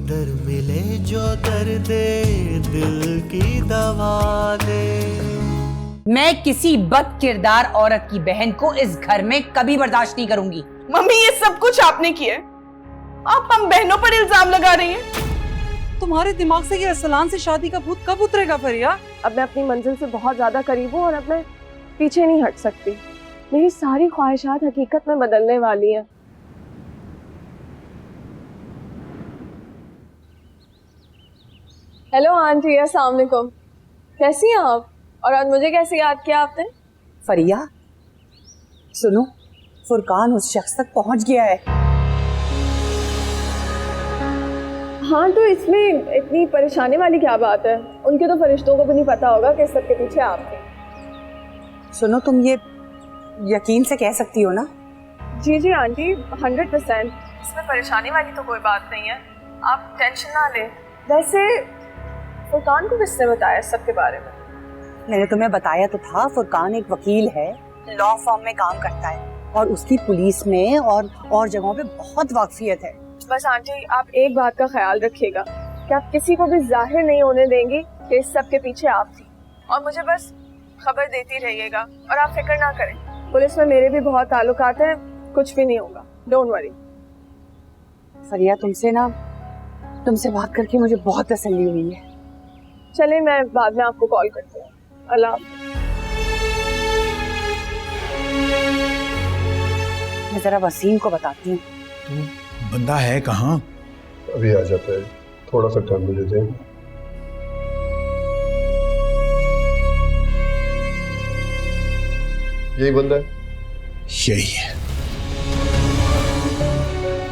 दर मिले जो दर्द दिल की दवा दे। मैं किसी बद किरदार औरत की बहन को इस घर में कभी बर्दाश्त नहीं करूंगी। मम्मी ये सब कुछ आपने किया है। आप हम बहनों पर इल्जाम लगा रही हैं। तुम्हारे दिमाग से ये अरसलान से शादी का भूत कब उतरेगा फरिया? अब मैं अपनी मंजिल से बहुत ज्यादा करीब हूँ और अब मैं पीछे नहीं हट सकती। मेरी सारी ख्वाहिशात हकीकत में बदलने वाली हैं। हेलो आंटी, अस्सलाम वालेकुम। कैसी हैं आप? और आज मुझे कैसे याद किया आपने? फरिया सुनो, फुरकान उस शख्स तक पहुंच गया है। हाँ तो इसमें इतनी परेशानी वाली क्या बात है? उनके तो फरिश्तों को भी नहीं पता होगा कि सबके पीछे आप थे। सुनो, तुम ये यकीन से कह सकती हो ना? जी जी आंटी, 100%। इसमें परेशानी वाली तो कोई बात नहीं है, आप टेंशन ना लें। वैसे फुरकान को किसने बताया इस सब के बारे में? मैंने तुम्हें बताया तो था, फुरकान एक वकील है, लॉ फर्म में काम करता है और उसकी पुलिस में और जगहों पे बहुत वाकफियत है। बस आंटी आप एक बात का ख्याल रखिएगा कि आप किसी को भी जाहिर नहीं होने देंगी कि इस सब के पीछे आप थी, और मुझे बस खबर देती रहिएगा। और आप फिक्र ना करें, पुलिस में मेरे भी बहुत ताल्लुकात हैं, कुछ भी नहीं होगा, डोंट वरी। फरिया तुमसे बात करके मुझे बहुत तसल्ली हुई है। चलिए मैं बाद में आपको कॉल करती हूँ। अल्लाह हाफ़िज़। मैं जरा वसीम को बताती हूँ। तो बंदा है कहाँ? अभी आ जाता है, थोड़ा सा टाइम मुझे दे। यही बंदा है? यही है,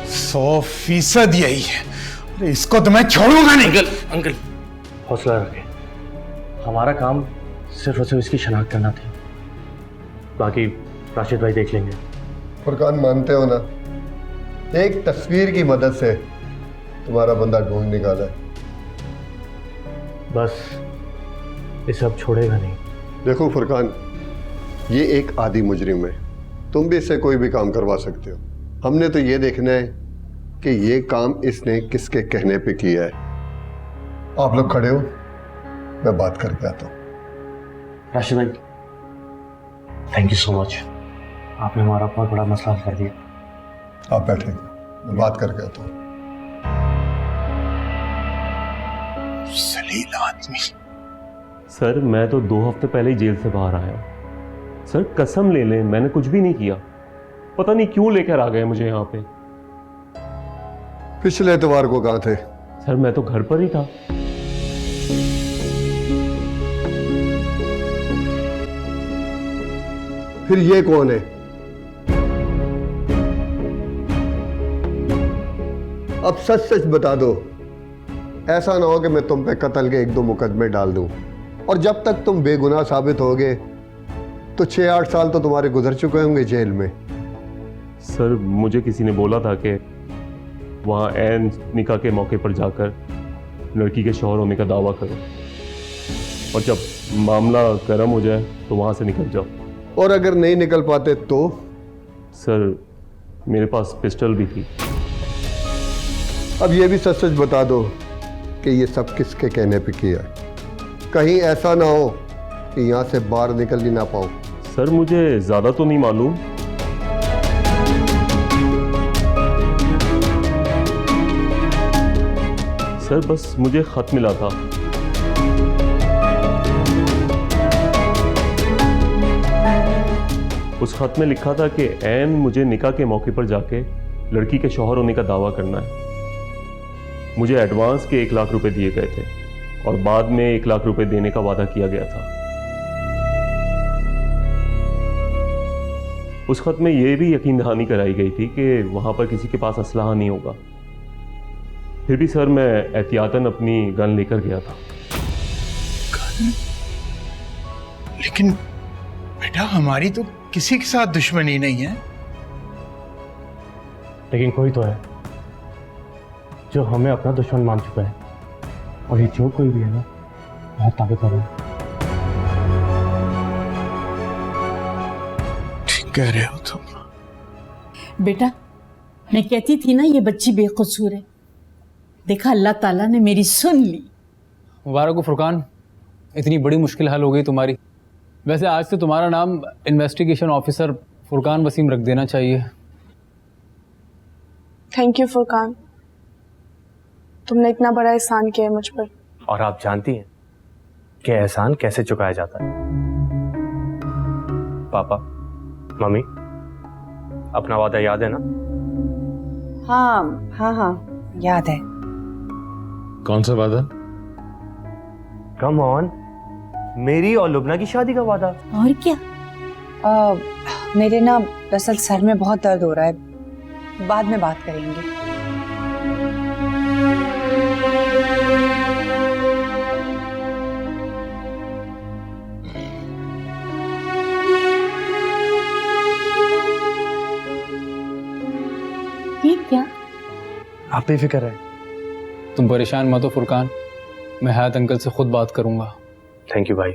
100% यही है। अरे इसको तो मैं छोड़ूंगा नहीं। अंकल हौसला रखें, हमारा काम सिर्फ और सिर्फ इसकी शनाख्त करना थी, बाकी राशिद भाई देख लेंगे। फुरकान मानते हो ना, एक तस्वीर की मदद से तुम्हारा बंदा ढूंढ निकाला है। बस इसे अब छोड़ेगा नहीं। देखो फुरकान, ये एक आदी मुजरिम है, तुम भी इससे कोई भी काम करवा सकते हो। हमने तो ये देखना है कि ये काम इसने किसके कहने पे किया है। आप लोग खड़े हो, मैं बात करके आता हूँ। राशिद भाई थैंक यू सो मच, आपने हमारा बहुत बड़ा मसला हल कर दिया। आप बैठे, मैं बात करके आता हूँ। जलील आदमी। सर मैं तो 2 हफ्ते पहले ही जेल से बाहर आया हूँ। सर कसम ले लें, मैंने कुछ भी नहीं किया। पता नहीं क्यों लेकर आ गए मुझे यहाँ पे। पिछले एतवार को कहाँ थे? सर मैं तो घर पर ही था। फिर ये कौन है? अब सच सच बता दो, ऐसा ना हो कि मैं तुम पे कत्ल के 1-2 मुकदमे डाल दूं, और जब तक तुम बेगुनाह साबित होगे तो 6-8 साल तो तुम्हारे गुजर चुके होंगे जेल में। सर मुझे किसी ने बोला था कि वहाँ ऐन निकाह के मौके पर जाकर लड़की के शौहर होने का दावा करो, और जब मामला गर्म हो जाए तो वहाँ से निकल जाओ। और अगर नहीं निकल पाते तो? सर मेरे पास पिस्टल भी थी। अब ये भी सच सच बता दो कि ये सब किसके कहने पे किया है, कहीं ऐसा ना हो कि यहाँ से बाहर निकल ही ना पाओ। सर मुझे ज़्यादा तो नहीं मालूम। सर बस मुझे खत मिला था। उस खत में लिखा था कि ऐन मुझे निकाह के मौके पर जाके लड़की के शौहर होने का दावा करना है। मुझे एडवांस के 1 लाख रुपए दिए गए थे और बाद में 1 लाख रुपए देने का वादा किया गया था। उस खत में यह भी यकीन दहानी कराई गई थी कि वहां पर किसी के पास असलहा नहीं होगा। फिर भी सर मैं एहतियातन अपनी गन लेकर गया था। लेकिन बेटा हमारी तो किसी के साथ दुश्मनी नहीं है। लेकिन कोई तो है जो हमें अपना दुश्मन मान चुका है, और ये जो कोई भी है ना बहुत ताकतवर है। ठीक कह रहे हो तुम। बेटा मैं कहती थी ना ये बच्ची बेकसूर है। देखा, अल्लाह ताला ने मेरी सुन ली। मुबारक हो फुरकान, इतनी बड़ी मुश्किल हल हो गई तुम्हारी। वैसे आज से तुम्हारा नाम इन्वेस्टिगेशन ऑफिसर फुरकान वसीम रख देना चाहिए। थैंक यू फुरकान, तुमने इतना बड़ा एहसान किया है मुझ पर। और आप जानती हैं कि एहसान कैसे चुकाया जाता है। पापा, मम्मी, अपना वादा याद है ना? हाँ हाँ हाँ, याद है। कौन सा वादा? कम ऑन, मेरी और लुबना की शादी का वादा। और क्या? मेरे ना दरअसल सर में बहुत दर्द हो रहा है, बाद में बात करेंगे। ये क्या? आप बेफिक्र है। तुम परेशान मत हो फुरकान, मैं हयात अंकल से खुद बात करूंगा। थैंक यू भाई।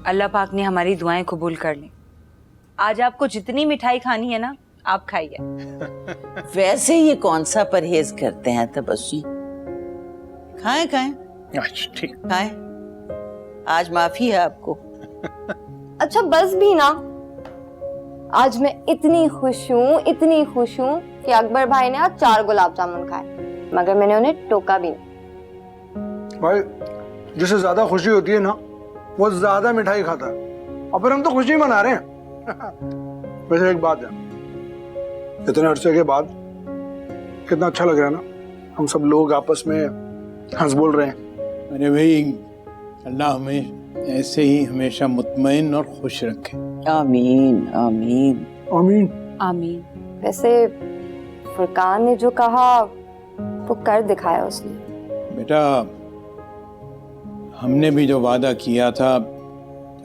अल्लाह पाक ने हमारी दुआएं कबूल कर ली। आज आपको जितनी मिठाई खानी है ना, आप खाइए। वैसे ये कौन सा परहेज करते हैं तबस्सुम? खाएं खाएं अच्छा ठीक। खाएं, आज माफी है आपको। अच्छा बस भी ना, आज मैं इतनी खुश हूँ कि अकबर भाई ने आज 4 गुलाब जामुन खाए, मगर मैंने उन्हें टोका भी नहीं। भाई जिसे ज्यादा खुशी होती है ना, वो ज्यादा मिठाई खाता है, और फिर हम तो खुशी मना रहे हैं। वैसे एक बात है, इतने अरसे के बाद कितना अच्छा लग रहा है ना, हम सब लोग आपस में हंस बोल रहे हैं। अरे भाई, अल्लाह हमें ऐसे ही हमेशा मुतमईन और खुश रखे। आमीन आमीन आमीन आमीन। वैसे फुरकान ने जो कहा वो कर दिखाया उसने। बेटा, हमने भी जो वादा किया था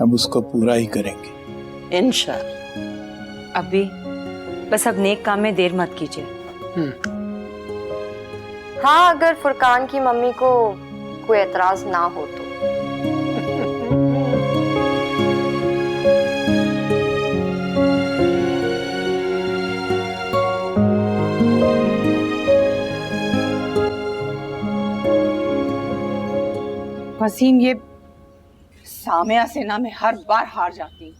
अब उसको पूरा ही करेंगे इंशाअल्लाह। अभी बस अब नेक काम में देर मत कीजिए। हाँ, अगर फुरकान की मम्मी को कोई एतराज ना हो तो। वसीम, ये सामिया से ना मैं हर बार हार जाती हूँ।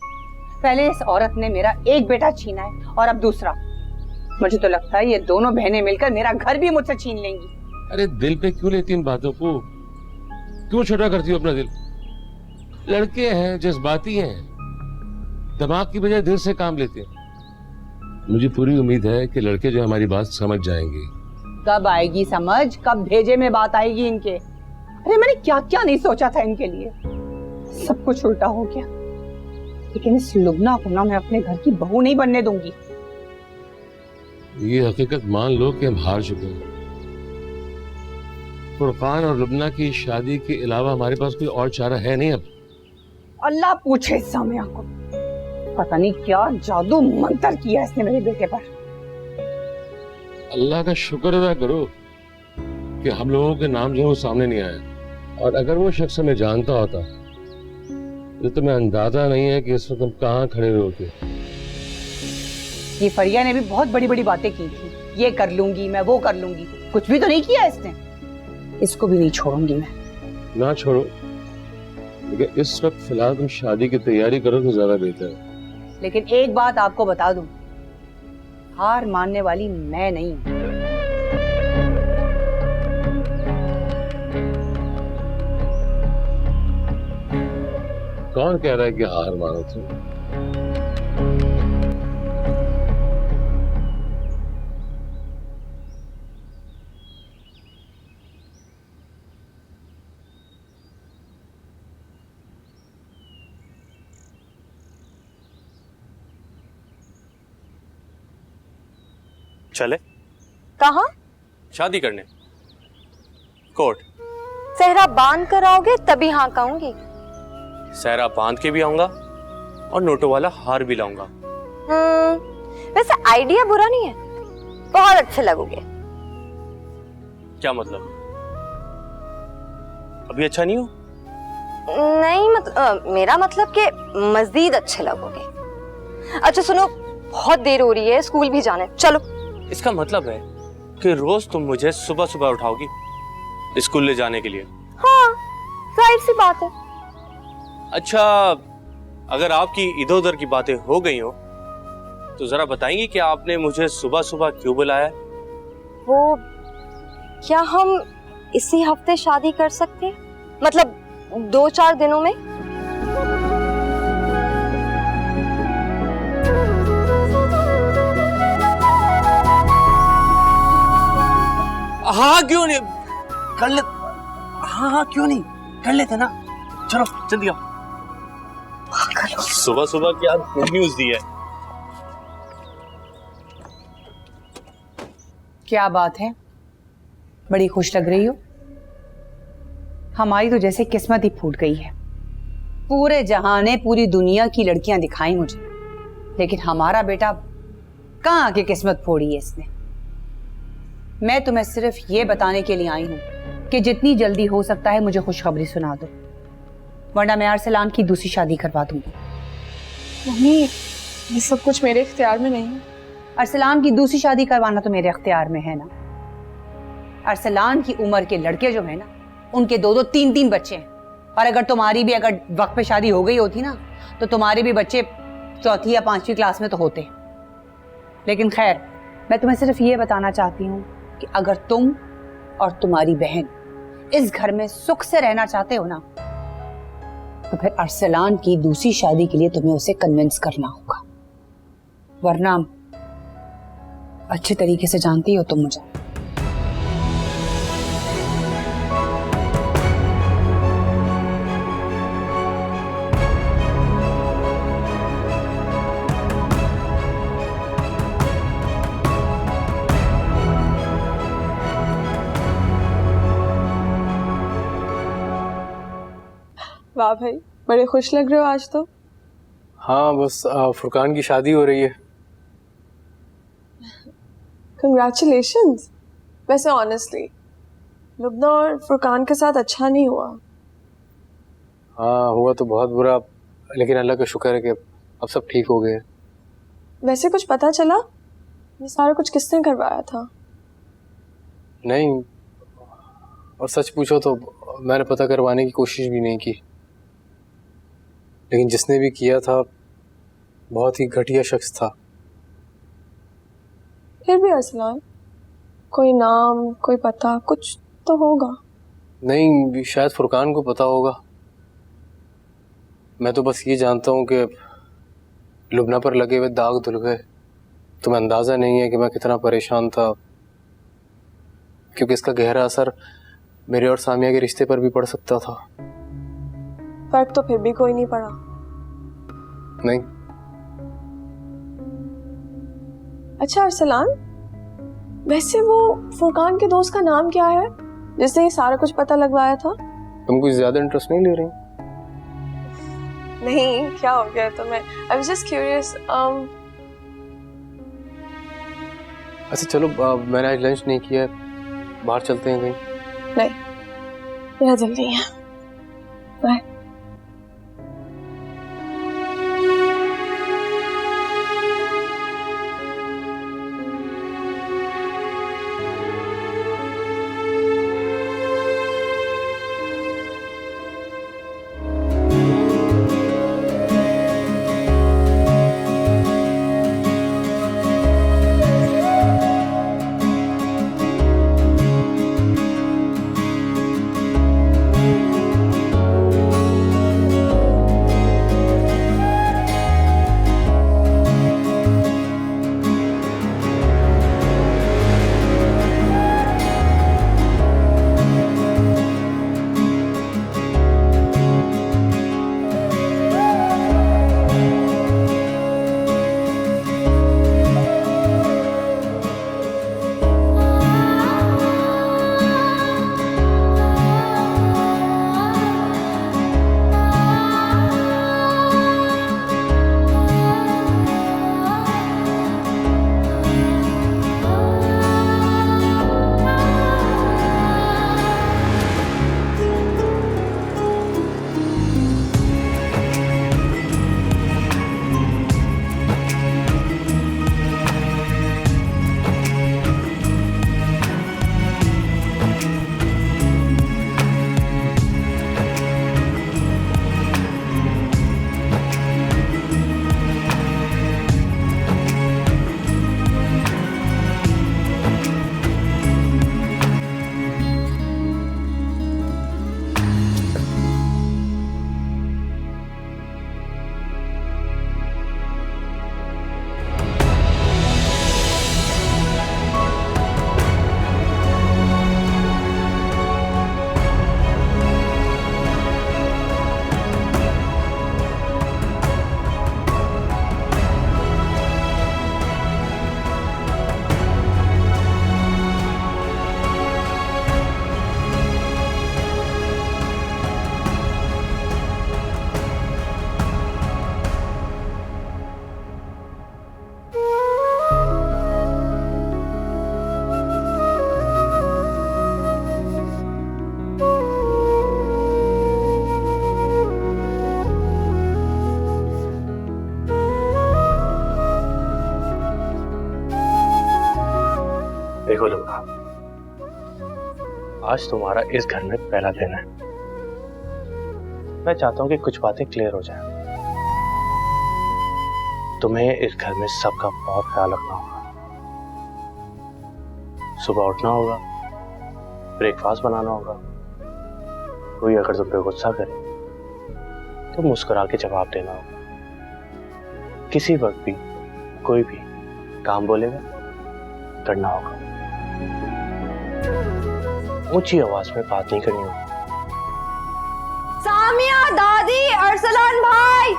पहले इस औरत ने मेरा एक बेटा छीना है और अब दूसरा। मुझे तो लगता है ये दोनों बहनें मिलकर मेरा घर भी मुझसे छीन लेंगी। अरे दिल पे क्यों लेती इन बातों को? क्यों छोटा करती हो अपना दिल? लड़के हैं, जज्बाती हैं, दिमाग की बजाय दिल से काम लेते हैं। मुझे पूरी उम्मीद है कि लड़के जो हमारी बात समझ जाएंगे। कब आएगी समझ? कब भेजे में बात आएगी इनके? अरे मैंने क्या क्या नहीं सोचा था इनके लिए। सब कुछ उल्टा हो गया। लेकिन इस लुबना को ना मैं अपने घर की बहू नहीं बनने दूंगी। ये हकीकत मान लो कि हम हार चुके हैं। फुरकान और लुबना की शादी के अलावा हमारे पास कोई और चारा है नहीं अब। अल्लाह पूछे सामिया को, पता नहीं क्या जादू मंत्र किया इसने मेरे बेटे पर। अल्लाह का शुक्र अदा करो कि हम लोगों के नाम जो है वो सामने नहीं आए। और अगर वो शख्स हमें जानता होता तो तुम्हें अंदाजा नहीं है कि इस वक्त हम कहाँ खड़े हुए होते। ये फरिया ने भी बहुत बड़ी बड़ी बातें की थी, ये कर लूंगी मैं, वो कर लूंगी। कुछ भी तो नहीं किया इसने। इसको भी नहीं छोड़ूंगी मैं। ना छोड़ो, लेकिन इस वक्त फिलहाल तुम शादी की तैयारी करो तो ज्यादा बेहतर है। लेकिन एक बात आपको बता दूं, हार मानने वाली मैं नहीं हूं। कौन कह रहा है कि हार मानो तुम? चले? कहाँ? शादी करने। कोर्ट। सेहरा बांध कर आओगे तभी हाँ कहूंगी। सहरा बांध के भी आऊंगा और नोटों वाला हार भी लाऊंगा। वैसे आइडिया बुरा नहीं है, बहुत अच्छे लगोगे। क्या मतलब? अभी अच्छा नहीं हो? नहीं मेरा मतलब कि मजीद अच्छे लगोगे। अच्छा सुनो, बहुत देर हो रही है, स्कूल भी जाना है, चलो। इसका मतलब है कि रोज तुम मुझे सुबह सुबह उठाओगी स्कूल ले जाने के लिए? हाँ, जाहिर सी बात है। अच्छा, अगर आपकी इधर उधर की बातें हो गई हो तो जरा बताएंगी कि आपने मुझे सुबह सुबह क्यों बुलाया? वो क्या हम इसी हफ्ते शादी कर सकते हैं? मतलब 2-4 दिनों में? हाँ क्यों नहीं, कर ले। हाँ क्यों नहीं, कर लेते ना। चलो जल्दी आओ। सुबह सुबह क्या गुड न्यूज़ दी है? क्या बात है, बड़ी खुश लग रही हो। हमारी तो जैसे किस्मत ही फूट गई है। पूरे जहां ने पूरी दुनिया की लड़कियां दिखाई मुझे, लेकिन हमारा बेटा कहाँ आके किस्मत फोड़ी है इसने। मैं तुम्हें सिर्फ ये बताने के लिए आई हूं कि जितनी जल्दी हो सकता है मुझे खुशखबरी सुना दो, वरना मैं अरसलान की दूसरी शादी करवा दूंगी। मम्मी, ये सब कुछ मेरे इख्तियार में नहीं है। अरसलान की दूसरी शादी करवाना तो मेरे इख्तियार में है ना। अरसलान की उम्र के लड़के जो है ना, उनके 2-2, 3-3 बच्चे हैं। और अगर तुम्हारी भी अगर वक्त पे शादी हो गई होती ना, तो तुम्हारे भी बच्चे 4th या 5वीं क्लास में तो होते। लेकिन खैर, मैं तुम्हें सिर्फ ये बताना चाहती हूँ कि अगर तुम और तुम्हारी बहन इस घर में सुख से रहना चाहते हो ना, तो फिर अरसलान की दूसरी शादी के लिए तुम्हें उसे कन्विंस करना होगा, वरना अच्छे तरीके से जानती हो तुम मुझे। वाह भाई, बड़े खुश लग रहे हो आज तो। हाँ, बस फुरकान की शादी हो रही है। कंग्रेचुलेशंस। वैसे ऑनेस्टली लुबना और फुरकान के साथ अच्छा नहीं हुआ। हाँ, हुआ तो बहुत बुरा, लेकिन अल्लाह का शुक्र है कि अब सब ठीक हो गए। वैसे कुछ पता चला ये सारा कुछ किसने करवाया था? नहीं, और सच पूछो तो मैंने पता करवाने की कोशिश भी नहीं की, लेकिन जिसने भी किया था बहुत ही घटिया शख्स था। फिर भी अरसलान, कोई नाम, कोई पता, कुछ तो होगा। नहीं, शायद फुरकान को पता होगा। मैं तो बस ये जानता हूँ कि लुबना पर लगे हुए दाग धुल गए। तुम्हें अंदाज़ा नहीं है कि मैं कितना परेशान था, क्योंकि इसका गहरा असर मेरे और सामिया के रिश्ते पर भी पड़ सकता था। फर्क तो फिर भी कोई नहीं पड़ा। नहीं। अच्छा अरसलान, वैसे वो फुरकान के दोस्त का नाम क्या है जिसने ये सारा कुछ पता लगवाया था? तुम कुछ ज्यादा इंटरेस्ट नहीं ले रही? नहीं, क्या हो गया तुम्हें? I was just curious. अच्छा चलो, मैंने आज लंच नहीं किया, बाहर चलते हैं कहीं। नहीं, मेरा दिल नहीं है। बाय। देखो लुबना, आज तुम्हारा इस घर में पहला दिन है। मैं चाहता हूं कि कुछ बातें क्लियर हो जाएं। तुम्हें इस घर में सबका बहुत ख्याल रखना होगा। सुबह उठना होगा, ब्रेकफास्ट बनाना होगा। कोई अगर तुम पे गुस्सा करे तो मुस्कुरा के जवाब देना होगा। किसी वक्त भी कोई भी काम बोलेगा करना होगा। ऊंची आवाज में बात नहीं करनी होगी। सामिया, दादी, अरसलान भाई,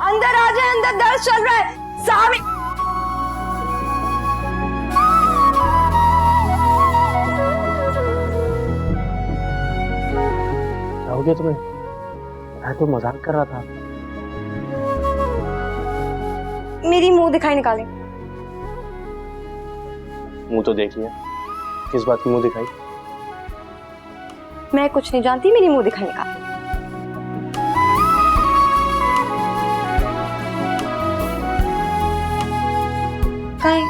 अंदर आ जाए, अंदर दर्द चल रहा है। सामी क्या हो गया तुम्हें? मैं तो मजाक कर रहा था। मेरी मुंह दिखाई निकाले। मुंह तो देख लिया, किस बात की मुंह दिखाई? मैं कुछ नहीं जानती, मेरी मुंह दिखाई निकाले। हाय।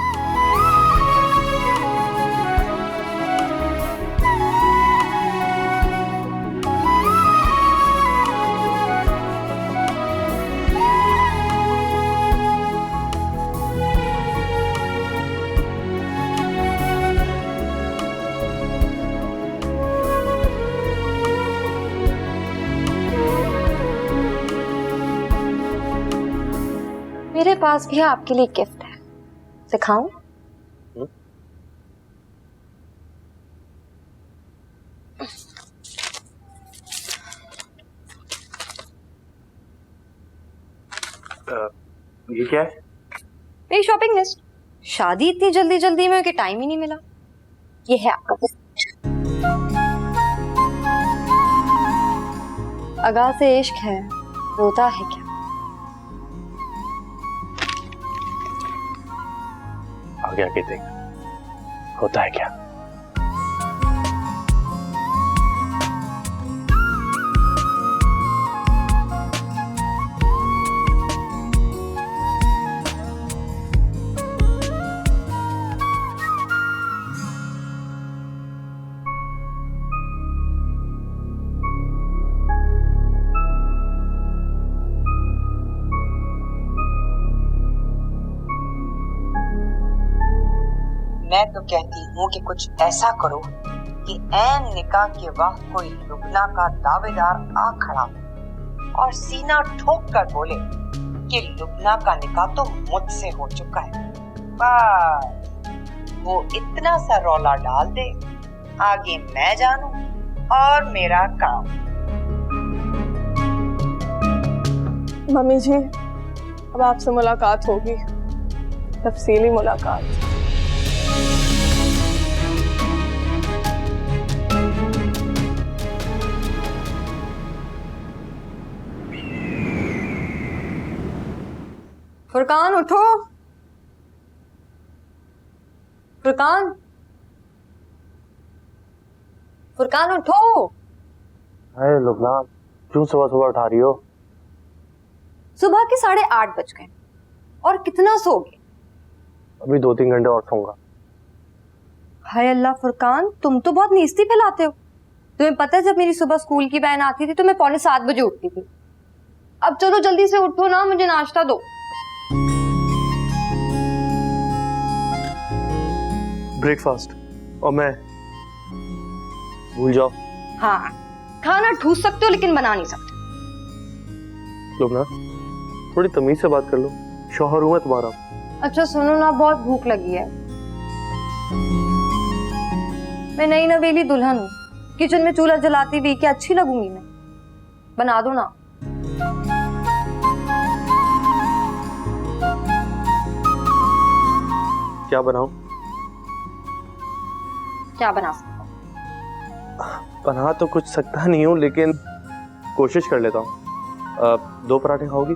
मेरे पास भी आपके लिए गिफ्ट है, दिखाऊं? ये क्या है? मेरी शॉपिंग लिस्ट। शादी इतनी जल्दी जल्दी में कि टाइम ही नहीं मिला। ये है आपका गिफ्ट। अगा से इश्क है, रोता है क्या? आगे आगे देख, होता है क्या? मैं तो कहती हूँ कि कुछ ऐसा करो कि ऐन निकाह के वक्त कोई लुबना का दावेदार आ खड़ा और सीना ठोक कर बोले कि लुबना का निकाह तो मुझसे हो चुका है। बस वो इतना सा रौला डाल दे, आगे मैं जानूं और मेरा काम। मम्मी जी, अब आपसे मुलाकात होगी, तफसीली मुलाकात। फुरकान उठो, फुरकान, फुरकान उठो। अरे लुबना, क्यों सुबह सुबह उठा रही हो? सुबह के 8:30 बज गए और कितना सोगे? अभी 2-3 घंटे और सोऊंगा। हाय अल्लाह फुरकान, तुम तो बहुत नीस्ती फैलाते हो। तुम्हें पता है जब मेरी सुबह स्कूल की वैन आती थी तो मैं 6:45 बजे उठती थी। अब चलो जल्दी से उठो ना, मुझे नाश्ता दो। ब्रेकफास्ट और मैं भूल जाओ। हाँ, खाना ठूस सकते हो लेकिन बना नहीं सकते। लुबना, थोड़ी तमीज से बात कर लो, शौहर हूं मैं तुम्हारा। अच्छा सुनो ना, बहुत भूख लगी है। मैं नई नवेली दुल्हन हूँ, किचन में चूल्हा जलाती हुई क्या अच्छी लगूंगी मैं? बना दो ना। क्या बनाऊं? क्या बना सकता हूँ? बना तो कुछ सकता नहीं हूँ लेकिन कोशिश कर लेता हूँ। 2 पराठे खाओगी?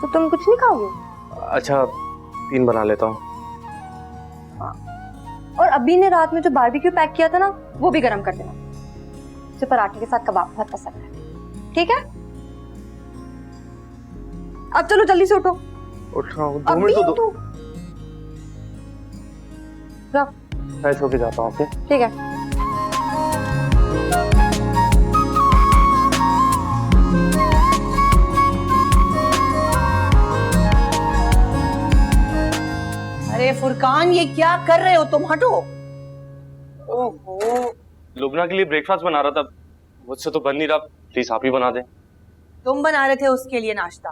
तो तुम कुछ नहीं खाओगे? अच्छा 3 बना लेता हूँ। और अभी ने रात में जो बारबेक्यू पैक किया था ना, वो भी गरम कर देना। मुझे पराठे के साथ कबाब बहुत पसंद है। ठीक है, अब चलो जल्दी से उठो। उठ रहा हूँ, 2 मिनट तो दो। फ्रेश होके जाता हूँ। ओके ठीक है। अरे फुरकान, ये क्या कर रहे हो तुम? हटो। ओहो, लुबना के लिए ब्रेकफास्ट बना रहा था, मुझसे तो बन नहीं रहा, प्लीज आप ही बना दें। तुम बना रहे थे उसके लिए नाश्ता?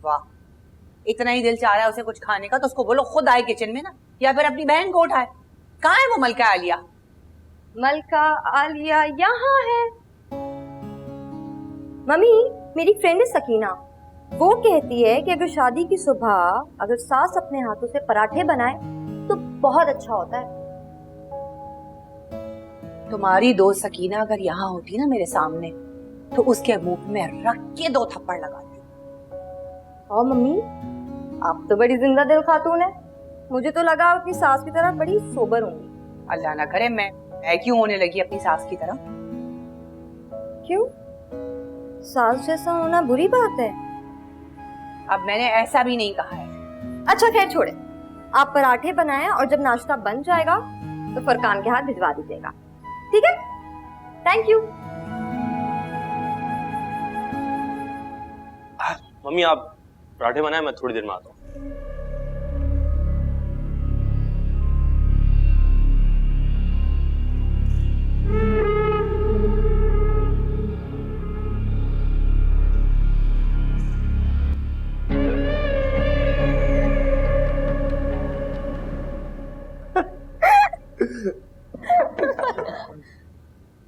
वाह, इतना ही दिल चाह रहा है उसे कुछ खाने का तो उसको बोलो खुद आए किचन में ना, या फिर अपनी बहन को उठाए। कहाँ है वो मलका आलिया? मलका आलिया यहाँ है। मम्मी, मेरी फ्रेंड है सकीना, वो कहती है कि अगर शादी की सुबह अगर सास अपने हाथों से पराठे बनाए तो बहुत अच्छा होता है। तुम्हारी दोस्त सकीना अगर यहाँ होती ना मेरे सामने तो उसके मुंह में रख के 2 थप्पड़ लगाती। और मम्मी, आप तो बड़ी जिंदा दिल खातून है, मुझे तो लगा आप अपनी सास की तरह बड़ी सोबर होंगी। अल्लाह ना करे मैं क्यों होने लगी अपनी सास की तरह? क्यों? सास जैसा होना बुरी बात है? अब मैंने ऐसा भी नहीं कहा है। अच्छा खैर छोड़े, आप पराठे बनाएं और जब नाश्ता बन जाएगा तो फरकान के हाथ भिजवा दीजिएगा, ठीक है? Thank you. मम्मी आप पराठे बनाए, मैं थोड़ी देर में आता हूँ।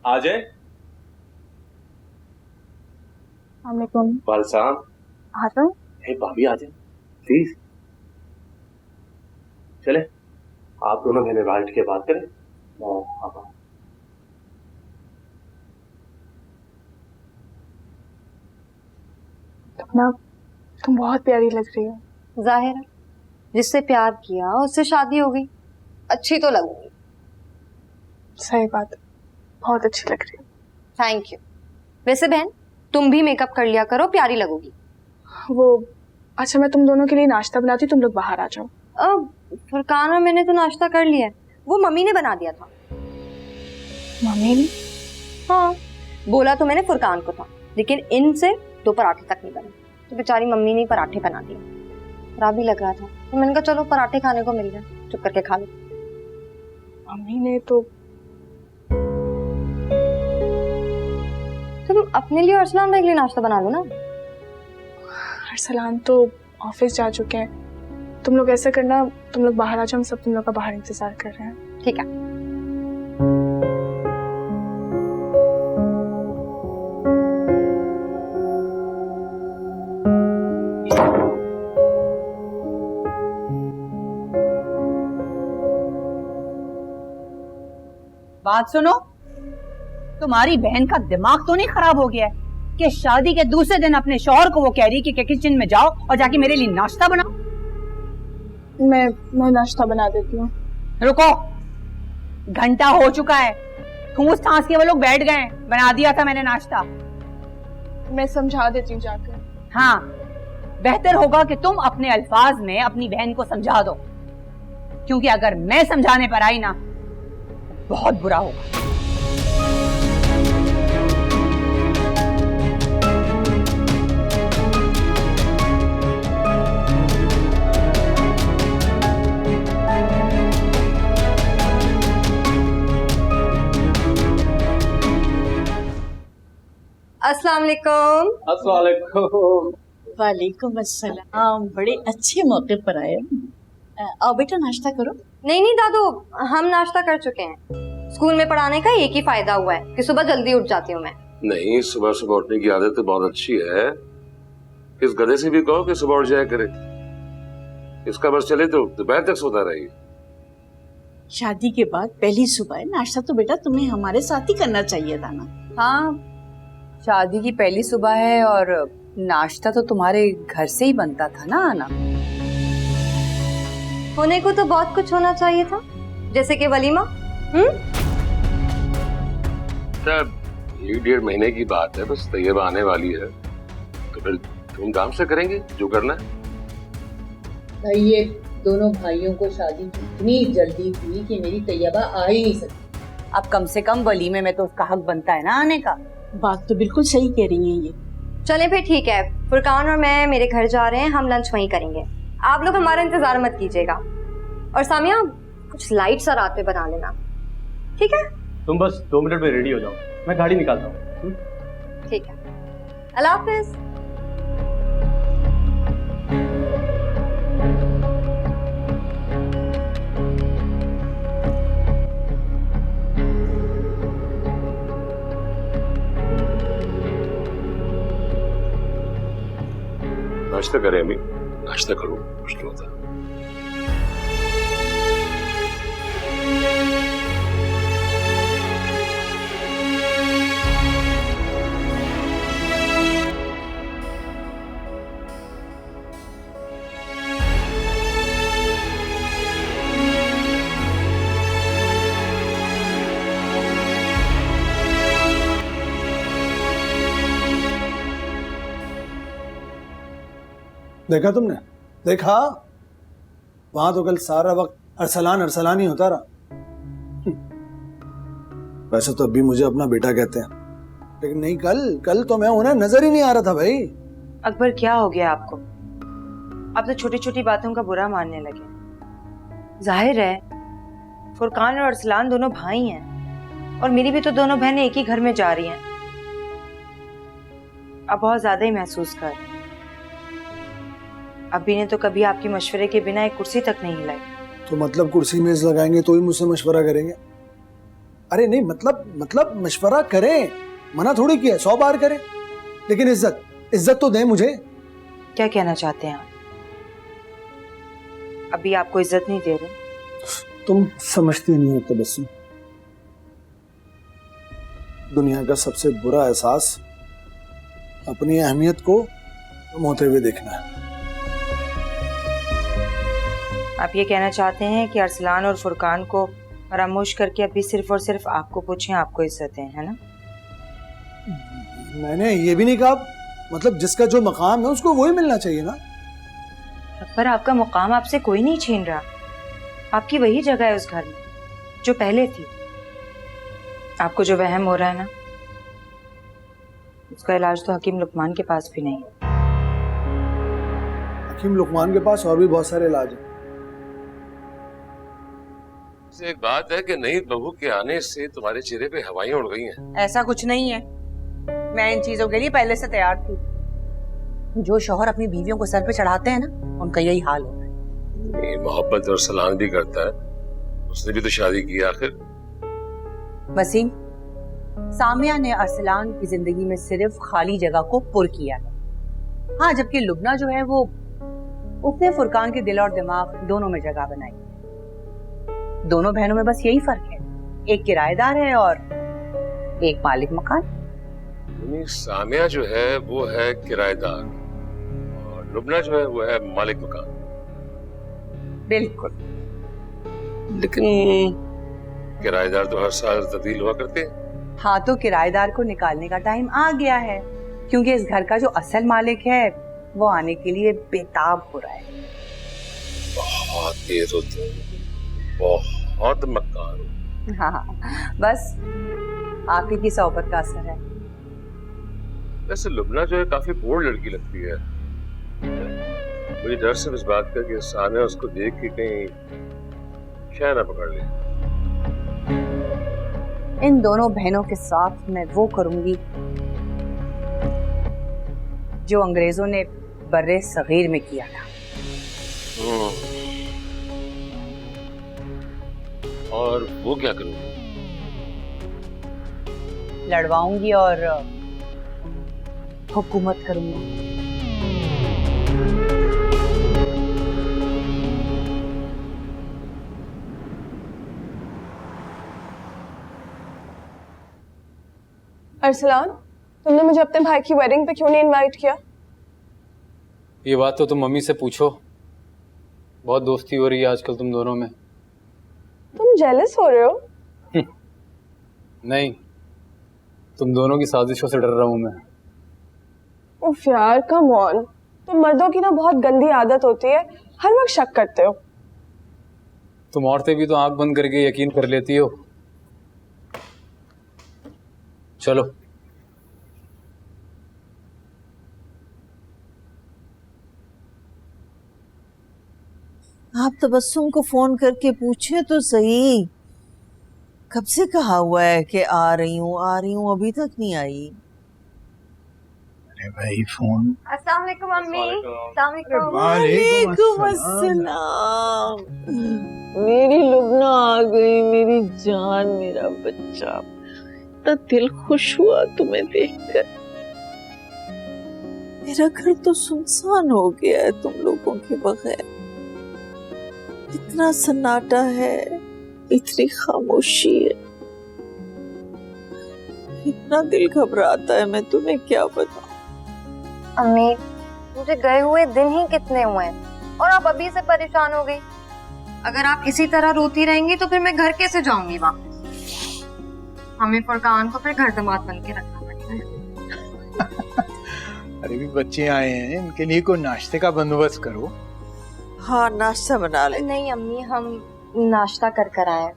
आ जाए। वालेकुम। आता हूँ। हे भाभी आ जाए प्लीज। चले आप दोनों बहनें बैठ के बात करें। ना, तुम बहुत प्यारी लग रही हो। जाहिर है, जिससे प्यार किया उससे शादी हो गई, अच्छी तो लगूंगी। सही बात, बहुत अच्छी लग रही हो। Thank you. वैसे बहन, तुम भी मेकअप कर लिया करो, प्यारी लगोगी। वो अच्छा, मैं तुम दोनों के लिए नाश्ता बनाती, तुम लोग बाहर आ जाओ। फुरकान और मैंने तो नाश्ता कर लिया है, वो मम्मी ने बना दिया था। मम्मी ने? हाँ, बोला तो मैंने फुरकान को था, लेकिन इनसे 2 पराठे तक नहीं बने, तो बेचारी मम्मी ने पराठे बना दिए। खराब भी लग रहा था तो मैंने कहा चलो पराठे खाने को मिल गए, चुप करके खा लो। मम्मी ने तो तुम अपने लिए और अरसलान भाई के लिए नाश्ता बना लो ना। अरसलान तो ऑफिस जा चुके हैं, तुम लोग ऐसा करना, तुम लोग बाहर आ जाओ, हम सब तुम लोग का बाहर इंतजार कर रहे हैं। ठीक है। बात सुनो, तुम्हारी बहन का दिमाग तो नहीं खराब हो गया है कि शादी के दूसरे दिन अपने शौहर को वो कह रही कि किचन में जाओ और जाके मेरे लिए नाश्ता बनाओ? मैं नाश्ता बना देती हूँ। रुको, घंटा हो चुका है, ठूस ठांस के वो लोग बैठ गए, बना दिया था मैंने नाश्ता। मैं समझा देती हूँ जाकर। हाँ, बेहतर होगा कि तुम अपने अल्फाज में अपनी बहन को समझा दो, क्योंकि अगर मैं समझाने पर आई ना बहुत बुरा होगा। अस्सलाम वालेकुम। अस्सलाम वालेकुम। वालेकुम अस्सलाम, बड़े अच्छे मौके पर आए। आओ बेटा नाश्ता करो। नहीं नहीं दादू, हम नाश्ता कर चुके हैं। स्कूल में पढ़ाने का एक ही फायदा हुआ है कि सुबह जल्दी उठ जाती हूँ मैं। नहीं, सुबह सुबह उठने की आदत तो बहुत अच्छी है। इस गधे से भी कहो कि सुबह उठ जाया करे, इसका बस चले तो दोपहर तक सोता रहे। शादी के बाद पहली सुबह नाश्ता तो बेटा तुम्हें हमारे साथ ही करना चाहिए था ना। हाँ, शादी की पहली सुबह है और नाश्ता तो तुम्हारे घर से ही बनता था ना आना। होने को तो बहुत कुछ होना चाहिए था, जैसे कि वलीमा। 1.5 महीने की बात है, बस तैयबा आने वाली है तो फिर धूमधाम से करेंगे जो करना है। ये दोनों भाइयों को शादी इतनी जल्दी हुई कि मेरी तैयबा आ ही नहीं सकती। अब कम से कम वलीमे में तो उसका हक बनता है ना आने का। बात तो बिल्कुल सही कह रही हैं ये। चलें फिर ठीक है, फुरकान और मैं मेरे घर जा रहे हैं, हम लंच वहीं करेंगे। आप लोग हमारा इंतजार मत कीजिएगा। और सामिया कुछ लाइट सा रात में बना लेना, ठीक है? तुम बस 2 मिनट में रेडी हो जाओ, मैं गाड़ी निकालता हूँ। ठीक है, अल्लाह हाफिज। नाश्ता करें अभी, नाश्ता करो, मुश्किल होता है। देखा तुमने? देखा? वहां तो कल सारा वक्त अरसलान अरसलान ही होता रहा। वैसे तो अभी मुझे अपना बेटा कहते हैं, लेकिन नहीं, कल तो मैं उन्हें नजर ही नहीं आ रहा था भाई। अकबर क्या हो गया आपको? आप तो छोटी छोटी बातों का बुरा मानने लगे। जाहिर है फुरकान और अरसलान दोनों भाई हैं और मेरी भी तो दोनों बहनें एक ही घर में जा रही हैं। आप बहुत ज्यादा ही महसूस कर रहे हैं। अभी ने तो कभी आपके मशवरे के बिना एक कुर्सी तक नहीं हिलाई। तो मतलब कुर्सी मेज लगाएंगे तो ही मुझसे मशवरा करेंगे? अरे नहीं, मतलब मशवरा करें, मना थोड़ी किया, 100 बार करें, लेकिन इज्जत तो दें मुझे। क्या कहना चाहते हैं आप? अभी आपको इज्जत नहीं दे रहे? तुम समझती नहीं हो तबस्सुम। दुनिया का सबसे बुरा एहसास अपनी अहमियत को कम होते हुए देखना है। आप ये कहना चाहते हैं कि अरसलान और फुरकान को फरामोश करके अभी सिर्फ और सिर्फ आपको पूछें, आपको इज्जत दें, है ना? मैंने ये भी नहीं कहा, मतलब जिसका जो मकाम है उसको वही मिलना चाहिए ना। पर आपका मुकाम आपसे कोई नहीं छीन रहा। आपकी वही जगह है उस घर में जो पहले थी। आपको जो वहम हो रहा है ना, उसका इलाज तो हकीम लुकमान के पास भी नहीं। हकीम लुकमान के पास और भी बहुत सारे इलाज हैं। एक बात है कि नई बहू के आने से तुम्हारे चेहरे पे हवाइयां उड़ गई हैं। ऐसा कुछ नहीं है, मैं इन चीजों के लिए पहले से तैयार थी। जो शौहर अपनी बीवियों को सर पे चढ़ाते हैं ना, उनका यही हाल होता है। मोहब्बत और सलाम भी करता है, उसने भी तो शादी की आखिर। वसीम, सामिया ने अरसलान की जिंदगी में सिर्फ खाली जगह को पुर किया है। हाँ, जबकि लुबना जो है वो उसने फुरकान के दिल और दिमाग दोनों में जगह बनाई। दोनों बहनों में बस यही फर्क है, एक किराएदार है और एक मालिक मकान। सामिया जो है वो है किराएदार और लुबना जो है वो है मालिक मकान। बिल्कुल। लेकिन किराएदार तो हर साल तब्दील हुआ करते हैं। हाँ, तो किराएदार को निकालने का टाइम आ गया है, क्योंकि इस घर का जो असल मालिक है वो आने के लिए बेताब हो रहा है। बहुत देर होती है, बहुत मकान। हाँ, बस आप ही की सोहबत का असर है। वैसे लुबना जो है काफी बोल्ड लड़की लगती है। मुझे डर से इस बात का कि सामिया उसको देख के कहीं शायद ना पकड़ ले। इन दोनों बहनों के साथ मैं वो करूंगी जो अंग्रेजों ने बर्रे सगीर में किया था। और वो क्या करूंगी? लड़वाऊंगी और हुकूमत करूंगी। अरसलान, तुमने मुझे अपने भाई की वेडिंग पे क्यों नहीं इनवाइट किया? ये बात तो तुम मम्मी से पूछो। बहुत दोस्ती हो रही है आजकल तुम दोनों में। तुम जेलस हो रहे हो? नहीं, तुम दोनों की साजिशों से डर रहा हूं मैं। उफ यार, कम ऑन। तुम मर्दों की ना बहुत गंदी आदत होती है, हर वक्त शक करते हो। तुम औरतें भी तो आंख बंद करके यकीन कर लेती हो। चलो। आप तबस्सुम को फोन करके पूछे तो सही, कब से कहा हुआ है कि आ रही हूँ, अभी तक नहीं आई। अरे भाई फोन। अस्सलाम वालेकुम मम्मी। अस्सलाम वालेकुम। वालेकुम अस्सलाम। मेरी लुबना आ गई, मेरी जान, मेरा बच्चा। इतना दिल खुश हुआ तुम्हें देखकर। मेरा घर तो सुनसान हो गया है तुम लोगों के बगैर। इतना सन्नाटा है, इतनी खामोशी है, इतना दिल घबराता है, मैं तुम्हें क्या बताऊं। अम्मी, मुझे गए हुए दिन ही कितने हुए हैं और आप अभी से परेशान हो गई। अगर आप इसी तरह रोती रहेंगी तो फिर मैं घर कैसे जाऊंगी वापस। हमें फुरकान को फिर घर दमाद बन के रखना पड़ेगा। अरे भी बच्चे आए हैं, इनके लिए कोई नाश्ते का बंदोबस्त करो। हाँ, नाश्ता बना ले। नहीं अम्मी, हम नाश्ता कर कर आए,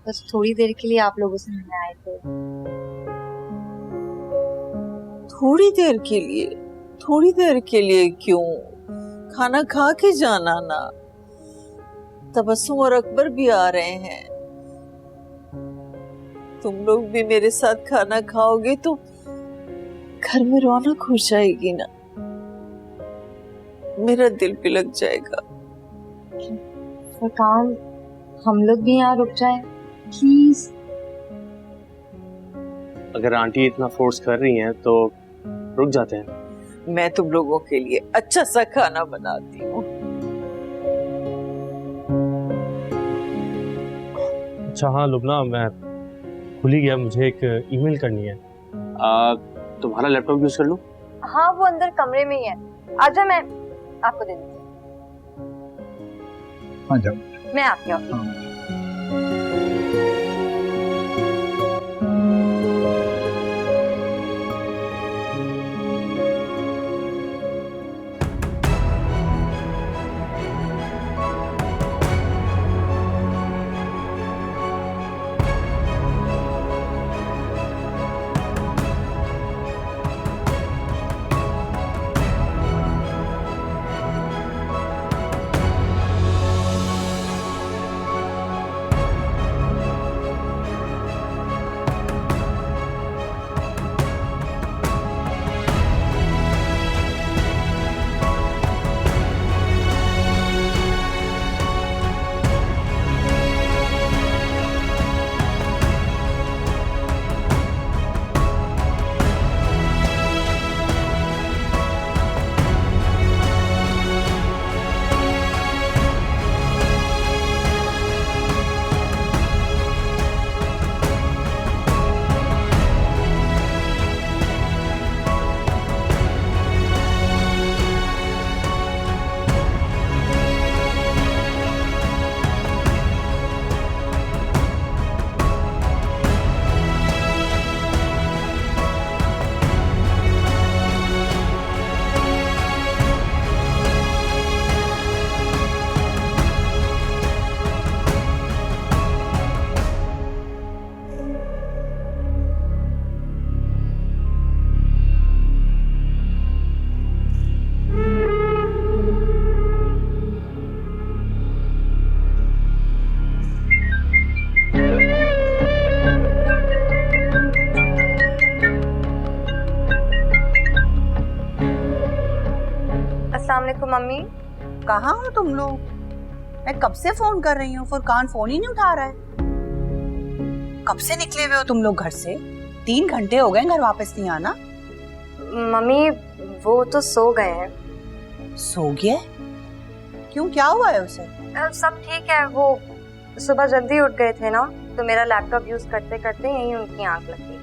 बस थोड़ी देर के लिए आप लोगों से मिलने आए थे। थोड़ी देर के लिए? थोड़ी देर के लिए क्यों? खाना खा के जाना ना। तबस्सुम और अकबर भी आ रहे हैं, तुम लोग भी मेरे साथ खाना खाओगे तो घर में रौनक हो जाएगी ना, मेरा दिल भी लग जाएगा। फुरकान, हम लोग भी यहाँ रुक जाएं प्लीज। अगर आंटी इतना फोर्स कर रही हैं तो रुक जाते हैं। मैं तुम लोगों के लिए अच्छा सा खाना बनाती हूँ। अच्छा हाँ लुबना, मैं भूल ही गया, मुझे एक ईमेल करनी है। तुम्हारा लैपटॉप यूज कर लूं? हाँ, वो अंदर कमरे में ही है, आजा, मैं आपको दे देती हूँ। हाँ जाओ। मैं आपके ऑफिस। अस्सलाम वालेकुम मम्मी। कहाँ हो तुम लोग? मैं कब से फोन कर रही हूँ, फुरकान फोन ही नहीं उठा रहा है। कब से निकले हुए हो तुम लोग घर से? 3 घंटे हो गए घर वापस नहीं आना। मम्मी वो तो सो गए हैं। सो गया? क्यों, क्या हुआ है उसे? सब ठीक है, वो सुबह जल्दी उठ गए थे ना, तो मेरा लैपटॉप यूज करते करते यही उनकी आंख लग गई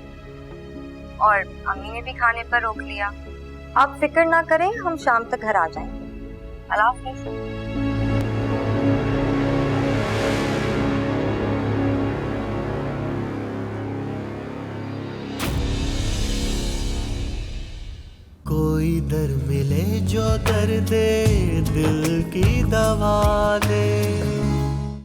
और अम्मी ने भी खाने पर रोक लिया। आप फिक्र ना करें, हम शाम तक घर आ जाएंगे। अल्लाह हाफ़िज़। कोई दर मिले जो दर्द दिल की दवा दे।